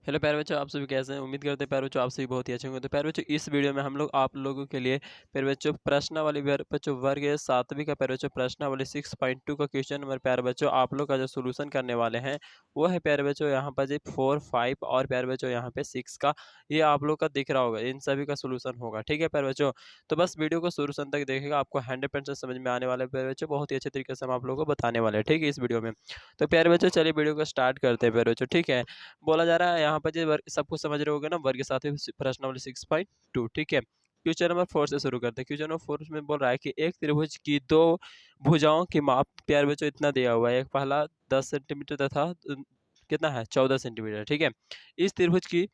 Hello प्यारे बच्चों, आप सभी कैसे हैं? उम्मीद करते हैं प्यारे बच्चों आप सभी बहुत ही अच्छे होंगे। तो प्यारे बच्चों इस वीडियो में हम लोग आप लोगों के लिए प्यारे बच्चों प्रश्नावली बच्चों वर्ग 7वीं का प्यारे बच्चों प्रश्नावली 6.2 का क्वेश्चन नंबर प्यारे बच्चों आप लोग का जो सोल्यूशन करने वाले हैं वो है प्यारे बच्चों यहाँ पर जी 4, 5 और प्यारे बच्चों यहाँ पे 6 का ये आप लोग का दिख रहा होगा। इन सभी का सोल्यूशन होगा, ठीक है प्यारे बच्चों। तो बस वीडियो को शुरू तक देखेगा, आपको 100% समझ में आने वाले प्यारे बच्चों, बहुत ही अच्छे तरीके से हम आप लोगों को बताने वाले हैं, ठीक है इस वीडियो में। तो प्यारे बच्चों चलिए वीडियो को स्टार्ट करते हैं प्यारे बच्चों, ठीक है। बोला जा रहा है यहाँ पर जो वर्ग सब कुछ समझ रहे होगे ना, वर्ग के साथ ही प्रश्नावली 6.2, ठीक है। क्वेश्चन नंबर 4 से शुरू करते हैं। क्वेश्चन नंबर 4 में बोल रहा है कि एक त्रिभुज की दो भुजाओं की माप प्यारे बच्चों इतना दिया हुआ है। एक पहला 10 सेंटीमीटर तथा कितना है 14 सेंटीमीटर, ठीक है। इस त्रिभुज की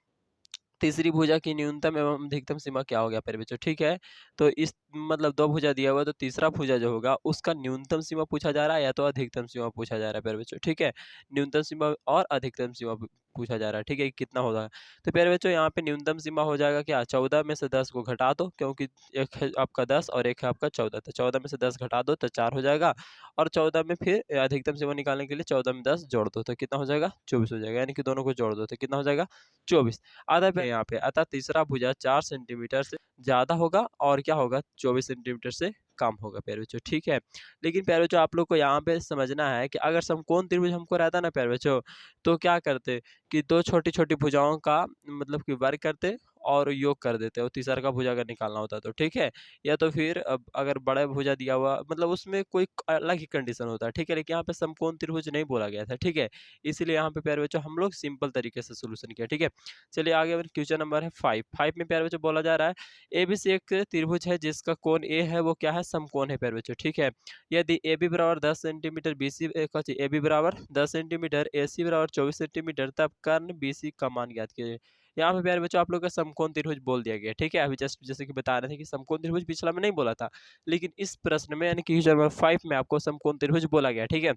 तीसरी भुजा की न्यूनतम एवं अधिकतम सीमा क्या हो गया प्यारे बच्चों, ठीक है। तो इस मतलब दो भुजा दिया हुआ है, तो तीसरा भुजा जो होगा उसका न्यूनतम सीमा पूछा जा रहा है या तो अधिकतम सीमा पूछा जा रहा है प्यारे बच्चों, ठीक है। न्यूनतम सीमा और अधिकतम सीमा पूछा जा रहा है, ठीक है, कितना होगा। तो प्यारे बच्चों यहाँ पे न्यूनतम सीमा हो जाएगा क्या, 14 में से 10 को घटा दो, क्योंकि एक है आपका 10 और एक है आपका 14, तो 14 में से 10 घटा दो तो 4 हो जाएगा। और 14 में फिर अधिकतम सीमा निकालने के लिए 14 में 10 जोड़ दो तो कितना हो जाएगा 24 हो जाएगा, यानी कि दोनों को जोड़ दो तो कितना हो जाएगा 24। आधा पे यहाँ पे अतः तीसरा भुजा 4 सेंटीमीटर से ज़्यादा होगा और क्या होगा 24 सेंटीमीटर से कम होगा प्यारे बच्चों, ठीक है। लेकिन प्यारे बच्चों आप लोग को यहाँ पे समझना है कि अगर समकोण त्रिभुज हमको रहता ना प्यारे बच्चों, तो क्या करते कि दो छोटी-छोटी भुजाओं का मतलब कि वर्ग करते और योग कर देते और तीसरा का भुजा अगर निकालना होता तो, ठीक है। या तो फिर अब अगर बड़ा भुजा दिया हुआ मतलब उसमें कोई अलग ही कंडीशन होता है, ठीक है। लेकिन यहाँ पे समकोण त्रिभुज नहीं बोला गया था, ठीक है। इसीलिए यहाँ पे प्यारे बच्चों हम लोग सिंपल तरीके से सॉल्यूशन किया, ठीक है। चलिए आगे क्वेश्चन नंबर है 5। 5 में प्यारे बच्चों बोला जा रहा है एबीसी एक त्रिभुज है जिसका कोण ए है वो क्या है समकोण है प्यारे बच्चों, ठीक है। यदि ए बी बराबर 10 सेंटीमीटर बीसी ए बी बराबर 10 सेंटीमीटर ए सी बराबर 24 सेंटीमीटर तब कर्ण बीसी का मान ज्ञात कीजिए। यहाँ पे प्यारे बच्चों आप लोग का समकोण त्रिभुज बोल दिया गया, ठीक है। अभी जस्ट जैसे कि बता रहे थे कि समकोण त्रिभुज पिछला में नहीं बोला था, लेकिन इस प्रश्न में यानी कि क्वेश्चन नंबर 5 में आपको समकोण त्रिभुज बोला गया, ठीक है।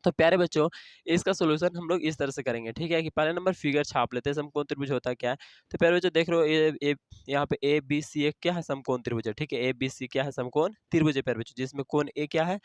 तो प्यारे बच्चों इसका सॉल्यूशन हम लोग इस तरह से करेंगे, ठीक है। कि पहले नंबर फिगर छाप लेते हैं समकोण त्रिभुज होता क्या है। तो प्यारे बच्चों देख रहे हो यहाँ पे ए बी सी एक क्या है समकोण त्रिभुज है, ठीक है। ए बी सी क्या है समकोण त्रिभुज है प्यारे बच्चों, जिसमें कोण ए क्या है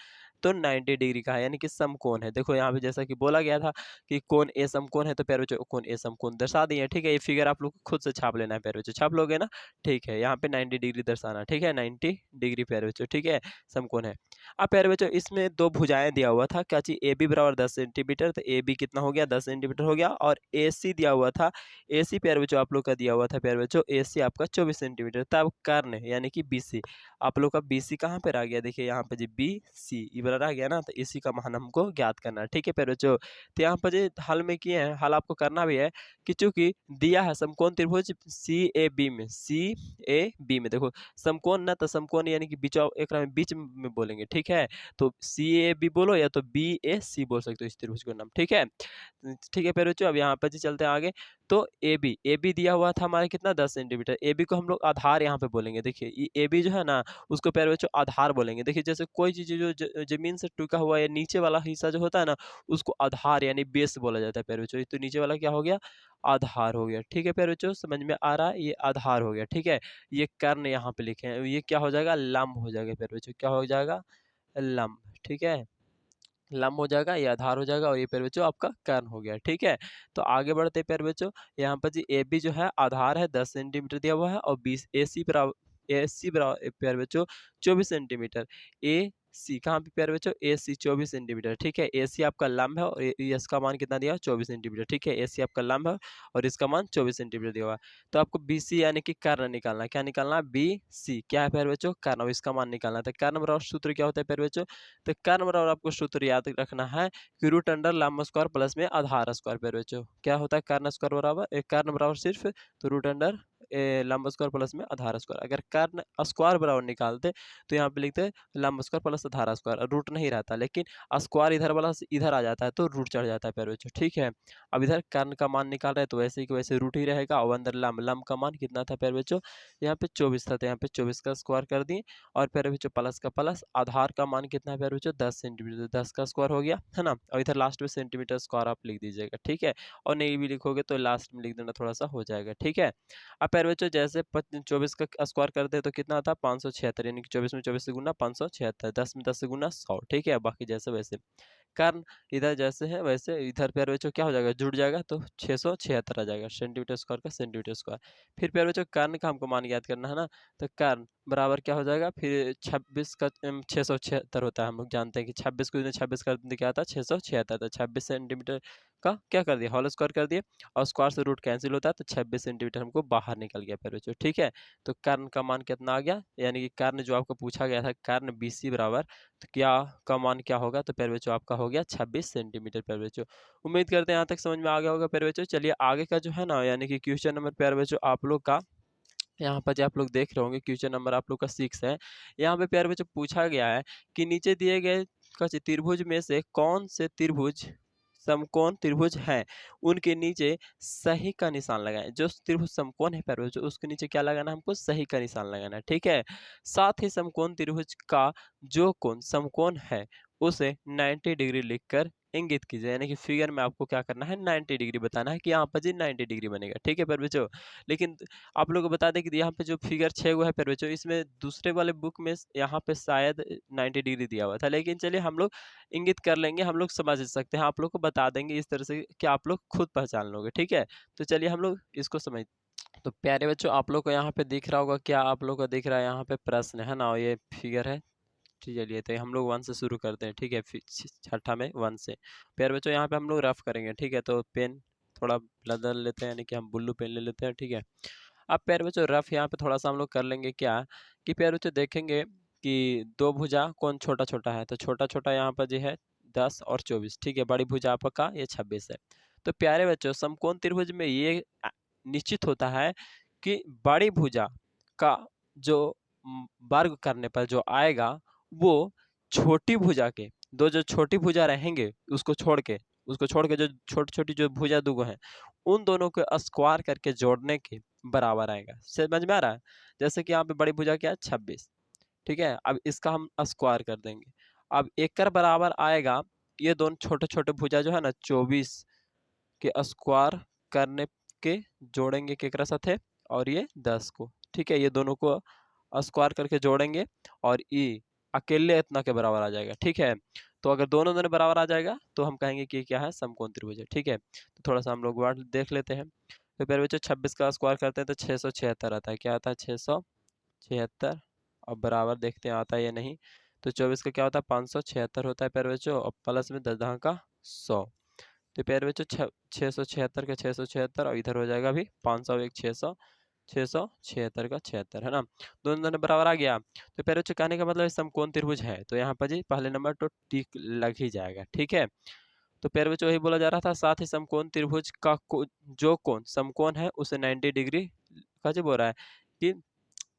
तो 90 डिग्री का है, यानी कि समकोण है। देखो यहाँ पे जैसा कि बोला गया था कि कोण ए समकोण है, तो प्यारे बच्चों कोण ए समकोण दर्शा दिए, ठीक है। ये फिगर आप लोग को खुद से छाप लेना है प्यारे बच्चों, छाप लोगे ना, ठीक है। यहाँ पे 90 डिग्री दर्शाना, ठीक है, 90 डिग्री प्यारे बच्चों, ठीक है, समकोण है। अब प्यारे बच्चों इसमें दो भुजाएं दिया हुआ था, क्या चीज ए बी बराबर 10 सेंटीमीटर, तो ए बी कितना हो गया 10 सेंटीमीटर हो गया। और ए सी दिया हुआ था, ए सी प्यारे बच्चों आप लोग का दिया हुआ था प्यारे बच्चों ए सी आपका 24 सेंटीमीटर। तब कर्ण यानी कि बी सी आप लोग का बी सी कहाँ पर आ गया, देखिए यहाँ पे जी बी सी ये बराबर आ गया ना, तो इसी का मान हमको ज्ञात करना है, ठीक है प्यारे बच्चों। तो यहाँ पर जी हल में किए हैं, हल आपको करना भी है कि चूंकि दिया है समकोण त्रिभुज सी ए बी में, सी ए बी में देखो समकोण ना, तो समकोण यानी कि बीच एक बीच में बोलेंगे, ठीक है। तो सी ए बी बोलो या तो बी ए सी बोल सकते हो इस त्रिभुज का नाम, ठीक है। ठीक है प्यारे बच्चों अब यहाँ पर जी चलते हैं आगे। तो ए बी दिया हुआ था हमारे कितना 10 सेंटीमीटर, ए बी को हम लोग आधार यहाँ पे बोलेंगे। देखिए ए बी जो है ना उसको प्यारे बच्चों आधार बोलेंगे। देखिए जैसे कोई चीज जो जमीन से टूटा हुआ या नीचे वाला हिस्सा जो होता है ना उसको आधार यानी बेस बोला जाता है प्यारे बच्चों। तो नीचे वाला क्या हो गया आधार हो गया, ठीक है प्यारे बच्चों, समझ में आ रहा है, ये आधार हो गया, ठीक है। ये कर्ण यहाँ पे लिखे हैं, ये क्या हो जाएगा लंब हो जाएगा प्यारे बच्चों, क्या हो जाएगा लंब, ठीक है। लंब हो जाएगा, ये आधार हो जाएगा और ये प्यारे बच्चों आपका कर्ण हो गया, ठीक है। तो आगे बढ़ते हैं प्यारे बच्चों, यहाँ पर जी ए बी जो है आधार है 10 सेंटीमीटर दिया हुआ है और 20 ए सी बराबर प्यारे बच्चों 24 सेंटीमीटर। ए सी कहाँ पे प्यारे बच्चों ए सी 24 सेंटीमीटर, ठीक है। ए सी आपका लंब है और इसका मान कितना दिया 24 सेंटीमीटर, ठीक है। ए सी आपका लंब है और इसका मान 24 सेंटीमीटर दिया हुआ है। तो आपको बी सी यानी कि कर्ण निकालना है, क्या निकालना है बी सी क्या है प्यारे बच्चों कर्ण, और इसका मान निकालना है। तो कर्ण बराबर सूत्र क्या होता है प्यारे बच्चों, तो कर्ण बराबर आपको सूत्र याद रखना है कि रूट अंडर लंब स्क्वायर प्लस में आधार स्क्वायर प्यारे बच्चों। क्या होता है कर्ण स्क्वायर बराबर कर्ण बराबर सिर्फ तो रूट अंडर लंब स्क्वायर प्लस में आधार स्क्वायर। अगर कर्ण स्क्वायर बराबर निकालते तो यहाँ पे लिखते लंब स्क्वायर प्लस आधार स्क्वायर, रूट नहीं रहता, लेकिन स्क्वायर इधर वाला इधर आ जाता है तो रूट चढ़ जाता है प्यारे बच्चों, ठीक है। अब इधर कर्ण का मान निकाल रहे हैं तो वैसे ही कि वैसे रूट ही रहेगा और अंदर लंब का मान कितना था प्यारे बच्चों यहाँ पे 24 था, तो यहाँ पे 24 का स्क्वायर कर दिए और प्यारे बच्चों प्लस का प्लस आधार का मान कितना है प्यारे बच्चों 10 सेंटीमीटर, 10 का स्क्वायर हो गया है ना। और इधर लास्ट में सेंटीमीटर स्क्वायर आप लिख दीजिएगा, ठीक है। और नहीं भी लिखोगे तो लास्ट में लिख देना थोड़ा सा हो जाएगा, ठीक है। अब प्यारे बच्चों जैसे 24 का स्क्वायर करते हैं तो कितना आता है 576, यानी कि 24 में 24 से गुना 576, 10 में 10 से गुना 100, ठीक है। बाकी जैसे वैसे कर्ण इधर जैसे है वैसे इधर प्यारे बच्चों क्या हो जाएगा, जुड़ जाएगा, तो 676 आ जाएगा सेंटीमीटर स्क्वायर का सेंटीमीटर स्क्वायर। फिर प्यारे बच्चों कर्ण का हमको मान याद करना है ना, तो कर्ण बराबर क्या हो जाएगा, फिर 26 का 676 होता है। हम लोग जानते हैं कि 26 को 26 कर दें क्या आता है 676, तो 26 सेंटीमीटर का क्या कर दिया, होल स्क्वायर कर दिया, और स्क्वायर से रूट कैंसिल होता है, तो 26 सेंटीमीटर हमको बाहर निकल गया प्यारे बच्चों। ठीक है, तो कर्ण का मान कितना आ गया, यानी कि कर्ण जो आपको पूछा गया था कर्ण BC बराबर, तो क्या का मान क्या होगा, तो प्यारे बच्चों आपका हो गया 26 सेंटीमीटर प्यारे बच्चों। उम्मीद करते हैं यहाँ तक समझ में आ गया होगा प्यारे बच्चों। चलिए आगे का जो है ना, यानी कि क्वेश्चन नंबर प्यारे बच्चों आप लोग का, यहाँ पर जो आप लोग देख रहे होंगे क्वेश्चन नंबर आप लोग का 6 है। यहाँ पे प्यारे बच्चों पूछा गया है कि नीचे दिए गए कछ त्रिभुज में से कौन से त्रिभुज समकोण त्रिभुज है, उनके नीचे सही का निशान लगाएं। जो त्रिभुज समकोण है प्यारे बच्चों उसके नीचे क्या लगाना है, हमको सही का निशान लगाना है। ठीक है, साथ ही समकोण त्रिभुज का जो कोण समकोण है उसे 90 डिग्री लिखकर इंगित कीजिए, यानी कि फिगर में आपको क्या करना है 90 डिग्री बताना है कि यहाँ पर जी 90 डिग्री बनेगा। ठीक है प्यारे बच्चों, लेकिन आप लोगों को बता दें कि यहाँ पे जो फिगर 6 हुआ है प्यारे बच्चों, इसमें दूसरे वाले बुक में यहाँ पे शायद 90 डिग्री दिया हुआ था, लेकिन चलिए हम लोग इंगित कर लेंगे, हम लोग समझ सकते हैं, आप लोग को बता देंगे इस तरह से कि आप लोग खुद पहचान लोगे। ठीक है, तो चलिए हम लोग इसको समझ। तो प्यारे बच्चों आप लोग को यहाँ पे दिख रहा होगा, क्या आप लोग को दिख रहा है यहाँ पे प्रश्न है ना, और ये फिगर है। ठीक चलिए तो हम लोग 1 से शुरू करते हैं। ठीक है, छठा में 1 से। प्यारे बच्चों यहाँ पे हम लोग रफ करेंगे। ठीक है, तो पेन थोड़ा बदल लेते हैं, यानी कि हम ब्लू पेन ले लेते हैं। ठीक है, अब प्यारे बच्चों रफ यहाँ पे थोड़ा सा हम लोग कर लेंगे क्या, कि प्यारे बच्चों देखेंगे कि दो भुजा कौन छोटा छोटा है, तो छोटा छोटा यहाँ पर जो है 10 और 24। ठीक है, बड़ी भुजा आपका ये 26 है। तो प्यारे बच्चों समकोण त्रिभुज में ये निश्चित होता है कि बड़ी भुजा का जो वर्ग करने पर जो आएगा वो छोटी भुजा के दो जो छोटी भुजा रहेंगे उसको छोड़ के जो छोटी छोटी जो भुजा दो है उन दोनों को स्क्वायर करके जोड़ने के बराबर आएगा। समझ में आ रहा है, जैसे कि यहाँ पे बड़ी भुजा क्या है 26। ठीक है, अब इसका हम स्क्वायर कर देंगे, अब एक कर बराबर आएगा ये दोनों छोटे छोटे भुजा जो है ना 24 के स्क्वायर करने के जोड़ेंगे केकरा साथे, और ये 10 को। ठीक है, ये दोनों को स्क्वायर करके जोड़ेंगे और ई अकेले इतना के बराबर आ जाएगा। ठीक है, तो अगर दोनों दोनों बराबर आ जाएगा तो हम कहेंगे कि क्या है समकोण त्रिभुज है। ठीक है, तो थोड़ा सा हम लोग वर्ड देख लेते हैं। तो प्यारे बच्चों 26 का स्क्वायर करते हैं तो 676 आता है। क्या आता है 676, और बराबर देखते हैं आता है या नहीं। तो 24 का क्या होता है 576 होता है प्यारे बच्चों, और प्लस में 10 दहाँ का 100। तो प्यारे बच्चों 676 का 676, और इधर हो जाएगा अभी 500 एक 676 का 76 है ना, दोनों दोनों बराबर आ गया। तो प्यारे बच्चों कहने का मतलब समकोण त्रिभुज है, तो यहाँ पर जी पहले नंबर तो टिक लग ही जाएगा। ठीक है, तो प्यारे बच्चों वही बोला जा रहा था, साथ ही समकोण त्रिभुज का जो कोण समकोण है उसे 90 डिग्री का जो बोल रहा है कि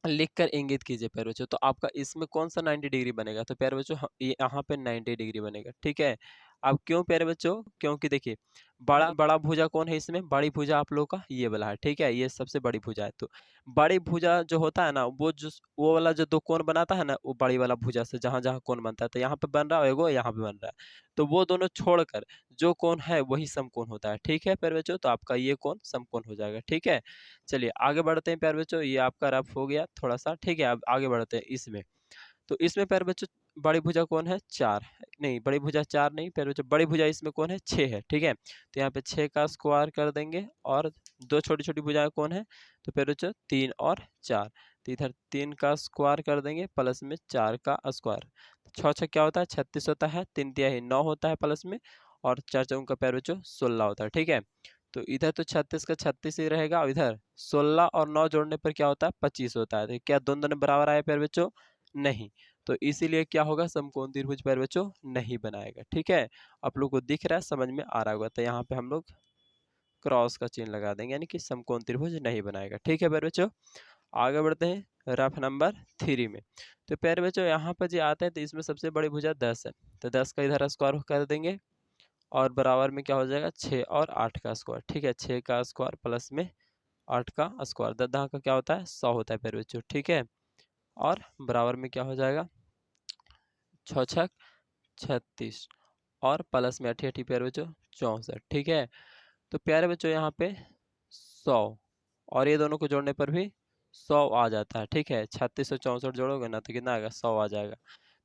लिखकर इंगित कीजिए प्यारे बच्चों। तो आपका इसमें कौन सा 90 डिग्री बनेगा, तो प्यारे बच्चों ये यहाँ पे 90 डिग्री बनेगा। ठीक है, अब क्यों प्यारे बच्चों, क्योंकि देखिए बड़ा बड़ा भुजा कौन है, इसमें बड़ी भुजा आप लोग का ये वाला है। ठीक है, ये सबसे बड़ी भुजा है, तो बड़ी भुजा जो होता है ना वो वाला जो दो कोण बनाता है ना, वो बड़ी वाला भुजा से जहाँ जहाँ कोण बनता है, तो यहाँ पे बन रहा है एगो, यहाँ पे बन रहा है, तो वो दोनों छोड़कर जो कोण है वही समकोण होता है। ठीक है प्यारे बच्चों, तो आपका ये कोण समकोण हो जाएगा। ठीक है, चलिए आगे बढ़ते हैं प्यारे बच्चों, ये आपका रफ हो गया थोड़ा सा। ठीक है, अब आगे बढ़ते हैं इसमें। तो इसमें प्यारे बच्चों बड़ी भुजा कौन है 4, नहीं बड़ी भुजा 4 नहीं प्यारे बच्चों, बड़ी भुजा इसमें कौन है 6 है। ठीक है, तो यहाँ पे 6 का स्क्वायर कर देंगे, और दो छोटी छोटी भुजाएं कौन है, तो प्यारे बच्चों 3 और 4, तो इधर 3 का स्क्वायर कर देंगे प्लस में 4 का स्क्वायर, 6 6 क्या होता है 36 होता है, 3 तिहाई 9 होता है प्लस में, और 4 चौक का प्यारे बच्चों 16 होता है। ठीक है, तो इधर तो 36 का 36 ही रहेगा, और इधर 16 और 9 जोड़ने पर क्या होता है 25 होता है। तो क्या दोनों दोनों बराबर आए प्यारे बच्चों, नहीं, तो इसीलिए क्या होगा समकोण त्रिभुज प्यारे बच्चों नहीं बनाएगा। ठीक है, आप लोग को दिख रहा है समझ में आ रहा होगा, तो यहाँ पे हम लोग क्रॉस का चिन्ह लगा देंगे, यानी कि समकोण त्रिभुज नहीं बनाएगा। ठीक है प्यारे बच्चों, आगे बढ़ते हैं रफ नंबर 3 में। तो प्यारे बच्चों यहाँ पर जो आते हैं तो इसमें सबसे बड़ी भुजा 10 है, तो 10 का इधर स्क्वायर कर देंगे, और बराबर में क्या हो जाएगा 6 और 8 का स्क्वायर। ठीक है, 6 का स्क्वायर प्लस में 8 का स्क्वायर, 10 का क्या होता है 100 होता है प्यारे बच्चों। ठीक है, और बराबर में क्या हो जाएगा 6 छक 36, और प्लस में 8 8 प्यारे बच्चों 64। ठीक है, तो प्यारे बच्चों यहाँ पे 100, और ये दोनों को जोड़ने पर भी 100 आ जाता है। ठीक है, 36 और 64 जोड़ोगे ना तो कितना आएगा 100 आ जाएगा।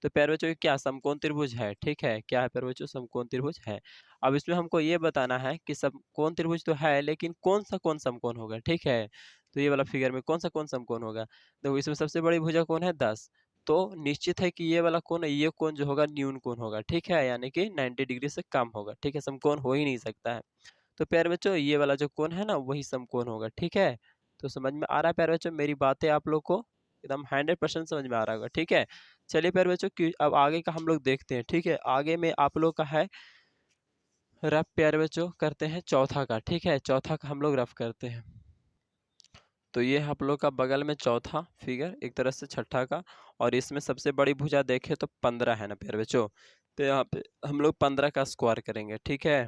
तो प्यारे बच्चों ये क्या समकोण त्रिभुज है, ठीक है। क्या है प्यारे बच्चों, समकोण त्रिभुज है। अब इसमें हमको ये बताना है कि समकोण त्रिभुज तो है, लेकिन कौन सा कोण समकोण होगा, ठीक है। तो ये वाला फिगर में कौन सा कोण समकोण होगा। देखो इसमें सबसे बड़ी भुजा कौन है 10, तो निश्चित है कि ये वाला कोण है, ये कोण जो होगा न्यून कोण होगा, ठीक है, यानी कि 90 डिग्री से कम होगा, ठीक है, समकोण हो ही नहीं सकता है। तो प्यारे बच्चों ये वाला जो कोण है ना वही समकोण होगा, ठीक है। तो समझ में आ रहा है प्यारे बच्चों, मेरी बातें आप लोग को एकदम 100% समझ में आ रहा होगा, ठीक है। चलिए प्यारे बच्चों कि अब आगे का हम लोग देखते हैं, ठीक है। आगे में आप लोग का है रफ, प्यारे बच्चों करते हैं चौथा का, ठीक है। चौथा का हम लोग रफ करते हैं। तो ये आप लोग का बगल में चौथा फिगर, एक तरह से छठा का, और इसमें सबसे बड़ी भुजा देखे तो 15 है ना प्यारे बच्चों। तो यहाँ पे हम लोग 15 का स्क्वायर करेंगे, ठीक है।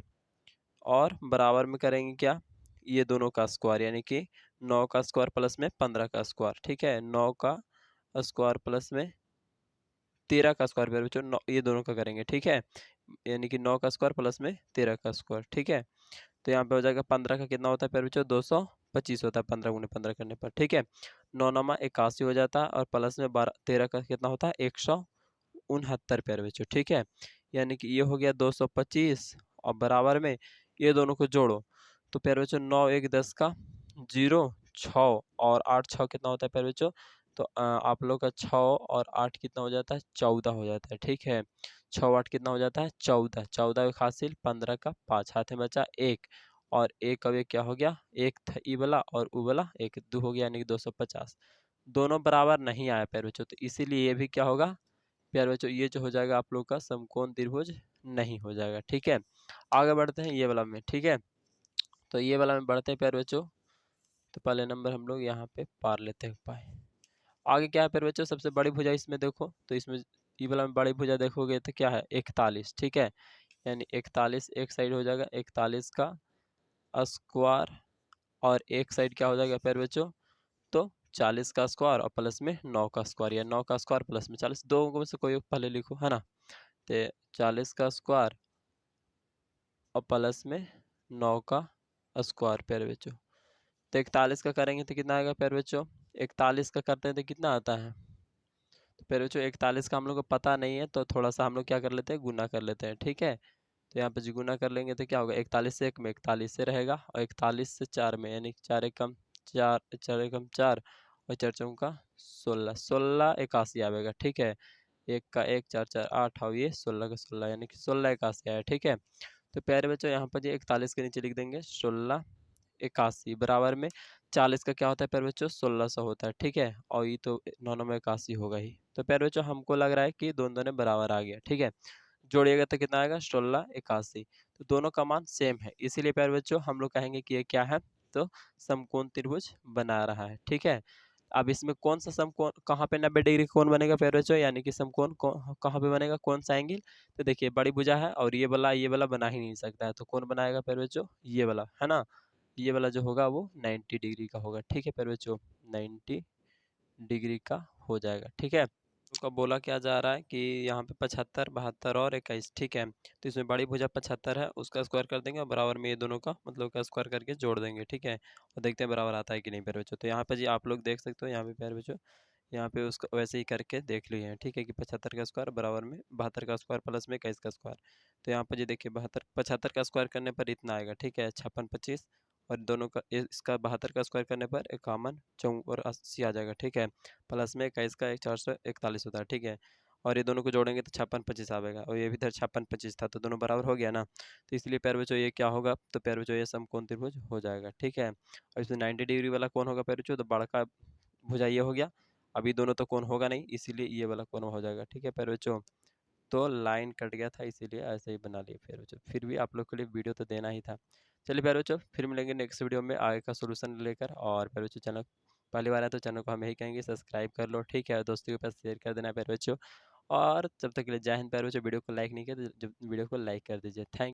और बराबर में करेंगे क्या, ये दोनों का स्क्वायर, यानी कि 9 का स्क्वायर प्लस में 15 का स्क्वायर, ठीक है। 9 का स्क्वायर प्लस में 13 का स्क्वायर, प्यारे बच्चों ये दोनों का करेंगे, ठीक है। यानी कि 9 का स्क्वायर प्लस में 13 का स्क्वायर, ठीक है। तो यहाँ पे हो जाएगा 15 का कितना होता है प्यारे बच्चों, 225 होता है 15 गुणे 15 करने पर, ठीक है। 9 9 81 हो जाता है, और प्लस में 13 का कितना होता है 169 प्यारे बच्चों, ठीक है। यानी कि ये हो गया 225, और बराबर में ये दोनों को जोड़ो तो प्यारे बच्चों 9 1 10 का 0 6, और 8 6 कितना होता है प्यारे बच्चों। तो आप लोग का 6 और 8 कितना हो जाता है 14 हो जाता है, ठीक है। 6 8 कितना हो जाता है 14, 14 का हासिल 15 का 5, हाथ में बचा 1, और एक अब ये क्या हो गया, एक था ई वाला और ऊ वाला, एक दो हो गया, यानी कि 250। दोनों बराबर नहीं आया प्यारे बच्चों, तो इसीलिए ये भी क्या होगा प्यारे बच्चों, ये जो हो जाएगा आप लोग का समकोण त्रिभुज नहीं हो जाएगा, ठीक है। आगे बढ़ते हैं ये वाला में, ठीक है। तो ये वाला में बढ़ते हैं प्यारे बच्चों। तो पहले नंबर हम लोग यहाँ पे पार लेते हैं पाए। आगे क्या है प्यारे बच्चों, सबसे बड़ी भुजा इसमें देखो, तो इसमें ये वाला में बड़ी भुजा देखोगे तो क्या है 41, ठीक है। यानी 41 एक साइड हो जाएगा 41 का स्क्वायर, और एक साइड क्या हो जाएगा प्यारे बच्चों, तो 40 का स्क्वायर और प्लस में 9 का स्क्वायर, या 9 का स्क्वायर प्लस में 40, दो में से कोई एक पहले लिखो, है ना। तो 40 का स्क्वायर और प्लस में 9 का स्क्वायर प्यारे बच्चों। तो 41 का करेंगे तो कितना आएगा प्यारे बच्चों, 41 का करते हैं तो कितना आता है। तो प्यारे बच्चों 41 का हम लोग को पता नहीं है, तो थोड़ा सा हम लोग क्या कर लेते हैं, गुना कर लेते हैं, ठीक है। तो यहाँ पे जी गुना कर लेंगे तो क्या होगा, 41 से 1 में 41 से रहेगा, और 41 से 4 में, यानी 4 एकम 4, 4 एकम 4, और 4 चौका 16, 16 81 आएगा, ठीक है। एक का 1 4 4 8, और ये 16 का 16, यानी कि 16 81 आया, ठीक है। तो प्यारे बच्चों यहाँ पर जी 41 के नीचे लिख देंगे 16 81, बराबर में 40 का क्या होता है प्यारे बच्चों 1600 होता है, ठीक है। और ये तो 9 9 में 81 होगा ही। तो प्यारे बच्चों हमको लग रहा है कि दोनों दोनों बराबर आ गया, ठीक है। जोड़िएगा तो कितना आएगा 16 81। तो दोनों का मान सेम है, इसीलिए प्यारे बच्चों हम लोग कहेंगे कि ये क्या है, तो समकोण त्रिभुज बना रहा है, ठीक है। अब इसमें कौन सा समकोण, कहाँ पे 90 डिग्री कोण बनेगा प्यारे बच्चों, यानी कि समकोण कहाँ पे बनेगा, कौन सा एंगल। तो देखिए बड़ी भुजा है, और ये वाला बना ही नहीं सकता है, तो कौन बनाएगा प्यारे बच्चों, ये वाला, है ना। ये वाला जो होगा वो 90 डिग्री का होगा, ठीक है प्यारे बच्चों, 90 डिग्री का हो जाएगा, ठीक है। उनका बोला क्या जा रहा है कि यहाँ पे 75 72 और 21, ठीक है। तो इसमें बड़ी भुजा 75 है, उसका स्क्वायर कर देंगे, और बराबर में ये दोनों का मतलब का स्क्वायर करके जोड़ देंगे, ठीक है। और देखते हैं बराबर आता है कि नहीं प्यारे बच्चों। तो यहाँ पे जी आप लोग देख सकते हो, यहाँ पे प्यारे बच्चों यहाँ पे उसको वैसे ही करके देख लिए हैं, ठीक है, कि 75 का स्क्वायर बराबर में 72 का स्क्वायर प्लस में 21 का स्क्वायर। तो यहाँ पर जी देखिए 75 का स्क्वायर करने पर इतना आएगा, ठीक है, 56 25, और दोनों का इसका 72 का स्क्वायर करने पर 51 4 और 80 आ जाएगा, ठीक है। प्लस में 21 का 441 होता है, ठीक है। और ये दोनों को जोड़ेंगे तो 56 25 आएगा, और ये भी इधर 56 25 था, तो दोनों बराबर हो गया ना। तो इसलिए प्यारे बच्चों ये क्या होगा, तो प्यारे बच्चों ये समकोण त्रिभुज हो जाएगा, ठीक है। और इसमें 90 डिग्री वाला कौन होगा प्यारे बच्चों, तो बड़का भुजा ये हो गया। अभी दोनों तो कोण होगा नहीं, इसीलिए ये वाला कोण हो जाएगा, ठीक है प्यारे बच्चों। तो लाइन कट गया था, इसीलिए ऐसे ही बना लिए प्यारे बच्चों, फिर भी आप लोग के लिए वीडियो तो देना ही था। चलिए प्यारे बच्चों फिर मिलेंगे नेक्स्ट वीडियो में आगे का सोल्यूशन लेकर। और प्यारे बच्चों चैनल पहली बार है तो चैनल को हम यही कहेंगे सब्सक्राइब कर लो, ठीक है, दोस्तों के पास शेयर कर देना प्यारे बच्चों। और जब तक के लिए जय हिंद प्यारे बच्चों, वीडियो को लाइक नहीं किया तो वीडियो को लाइक कर दीजिए, थैंक